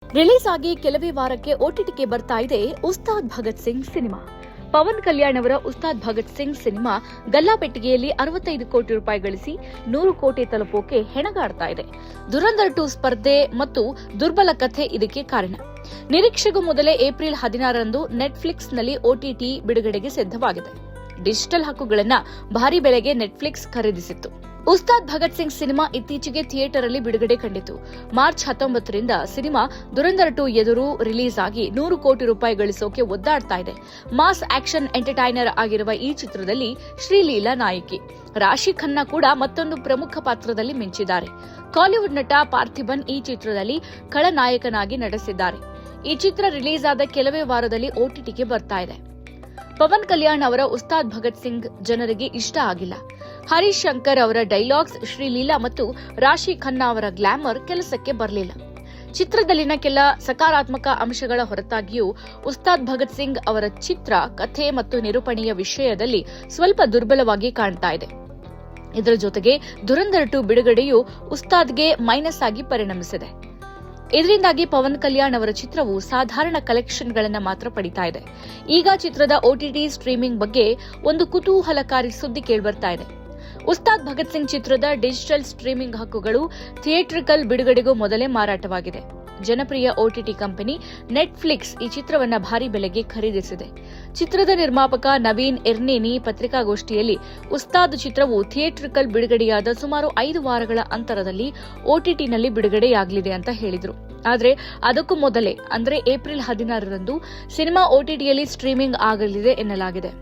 Release ಆಗಿ ಕೆಲವೇ ವಾರಕ್ಕೆ ಓಟಿಟಿಗೆ ಬರ್ತಾ ಇದೆ ಉಸ್ತಾದ್ ಭಗತ್ ಸಿಂಗ್ ಸಿನಿಮಾ. ಪವನ್ ಕಲ್ಯಾಣ್ ಅವರ ಉಸ್ತಾದ್ ಭಗತ್ ಸಿಂಗ್ ಸಿನಿಮಾ ಗಲ್ಲಾಪೆಟ್ಟಿಗೆಯಲ್ಲಿ 65 ಕೋಟಿ ರೂಪಾಯಿ ಗಳಿಸಿ 100 ಕೋಟಿ ತಲುಪೋಕೆ ಹೆಣಗಾಡ್ತಾ ಇದೆ. ದುರಂಧರ್ 2 ಸ್ಪರ್ಧೆ ಮತ್ತು ದುರ್ಬಲ ಕಥೆ ಇದಕ್ಕೆ ಕಾರಣ. ನಿರೀಕ್ಷೆಗೂ ಮೊದಲೇ ಏಪ್ರಿಲ್ 16ರಂದು ನೆಟ್ಫ್ಲಿಕ್ಸ್ನಲ್ಲಿ ಓಟಿಟಿ ಬಿಡುಗಡೆಗೆ ಸಿದ್ಧವಾಗಿದೆ. ಡಿಜಿಟಲ್ ಹಕ್ಕುಗಳನ್ನು ಭಾರಿ ಬೆಲೆಗೆ ನೆಟ್ಫ್ಲಿಕ್ಸ್ ಖರೀದಿಸಿತ್ತು. ಉಸ್ತಾದ್ ಭಗತ್ ಸಿಂಗ್ ಸಿನಿಮಾ ಇತ್ತೀಚೆಗೆ ಥಿಯೇಟರ್ ಅಲ್ಲಿ ಬಿಡುಗಡೆ ಕಂಡಿತು. ಮಾರ್ಚ್ 19ರಿಂದ ಸಿನಿಮಾ ದುರಂಧರ್ 2 ಎದುರು ರಿಲೀಸ್ ಆಗಿ 100 ಕೋಟಿ ರೂಪಾಯಿ ಗಳಿಸೋಕೆ ಒದ್ದಾಡ್ತಾ ಇದೆ. ಮಾಸ್ ಆಕ್ಷನ್ ಎಂಟರ್ಟೈನರ್ ಆಗಿರುವ ಈ ಚಿತ್ರದಲ್ಲಿ ಶ್ರೀಲೀಲಾ ನಾಯಕಿ, ರಾಶಿ ಖನ್ನಾ ಕೂಡ ಮತ್ತೊಂದು ಪ್ರಮುಖ ಪಾತ್ರದಲ್ಲಿ ಮಿಂಚಿದ್ದಾರೆ. ಕಾಲಿವುಡ್ ನಟ ಪಾರ್ಥಿಬನ್ ಈ ಚಿತ್ರದಲ್ಲಿ ಖಳನಾಯಕನಾಗಿ ನಟಿಸಿದ್ದಾರೆ. ಈ ಚಿತ್ರ ರಿಲೀಸ್ ಆದ ಕೆಲವೇ ವಾರದಲ್ಲಿ ಓಟಿಟಿಗೆ ಬರ್ತಾ ಇದೆ. ಪವನ್ ಕಲ್ಯಾಣ್ ಅವರ ಉಸ್ತಾದ್ ಭಗತ್ ಸಿಂಗ್ ಜನರಿಗೆ ಇಷ್ಟ ಆಗಿಲ್ಲ. ಹರೀಶ್ ಶಂಕರ್ ಅವರ ಡೈಲಾಗ್ಸ್, ಶ್ರೀಲೀಲಾ ಮತ್ತು ರಾಶಿ ಖನ್ನಾ ಅವರ ಗ್ಲಾಮರ್ ಕೆಲಸಕ್ಕೆ ಬರಲಿಲ್ಲ. ಚಿತ್ರದಲ್ಲಿನ ಕೆಲ ಸಕಾರಾತ್ಮಕ ಅಂಶಗಳ ಹೊರತಾಗಿಯೂ ಉಸ್ತಾದ್ ಭಗತ್ ಸಿಂಗ್ ಅವರ ಚಿತ್ರ ಕಥೆ ಮತ್ತು ನಿರೂಪಣೆಯ ವಿಷಯದಲ್ಲಿ ಸ್ವಲ್ಪ ದುರ್ಬಲವಾಗಿ ಕಾಣ್ತಾ ಇದೆ. ಇದರ ಜೊತೆಗೆ ದುರಂಧರ್ 2 ಬಿಡುಗಡೆಯು ಉಸ್ತಾದ್ಗೆ ಮೈನಸ್ ಆಗಿ ಪರಿಣಮಿಸಿದೆ. ಇದರಿಂದಾಗಿ ಪವನ್ ಕಲ್ಯಾಣ್ ಅವರ ಚಿತ್ರವು ಸಾಧಾರಣ ಕಲೆಕ್ಷನ್ಗಳನ್ನು ಮಾತ್ರ ಪಡಿತಾ ಇದೆ. ಈಗ ಚಿತ್ರದ ಓಟಿಟಿ ಸ್ಟ್ರೀಮಿಂಗ್ ಬಗ್ಗೆ ಒಂದು ಕುತೂಹಲಕಾರಿ ಸುದ್ದಿ ಕೇಳಿಬರ್ತಾ ಇದೆ. ಉಸ್ತಾದ್ ಭಗತ್ ಸಿಂಗ್ ಚಿತ್ರದ ಡಿಜಿಟಲ್ ಸ್ಟ್ರೀಮಿಂಗ್ ಹಕ್ಕುಗಳು ಥಿಯೇಟ್ರಿಕಲ್ ಬಿಡುಗಡೆಗೂ ಮೊದಲೇ ಮಾರಾಟವಾಗಿದೆ. ಜನಪ್ರಿಯ ಓಟಿಟಿ ಕಂಪನಿ ನೆಟ್ಫ್ಲಿಕ್ಸ್ ಈ ಚಿತ್ರವನ್ನು ಭಾರಿ ಬೆಲೆಗೆ ಖರೀದಿಸಿದೆ. ಚಿತ್ರದ ನಿರ್ಮಾಪಕ ನವೀನ್ ಎರ್ನೇನಿ ಪತ್ರಿಕಾಗೋಷ್ಠಿಯಲ್ಲಿ ಉಸ್ತಾದ್ ಚಿತ್ರವು ಥಿಯೇಟ್ರಿಕಲ್ ಬಿಡುಗಡೆಯಾದ ಸುಮಾರು 5 ವಾರಗಳ ಅಂತರದಲ್ಲಿ ಓಟಿಟಿನಲ್ಲಿ ಬಿಡುಗಡೆಯಾಗಲಿದೆ ಅಂತ ಹೇಳಿದರು. ಆದರೆ ಅದಕ್ಕೂ ಮೊದಲೇ ಅಂದರೆ ಏಪ್ರಿಲ್ 16ರಂದು ಸಿನಿಮಾ ಓಟಿಟಿಯಲ್ಲಿ ಸ್ಟ್ರೀಮಿಂಗ್ ಆಗಲಿದೆ ಎನ್ನಲಾಗಿದೆ.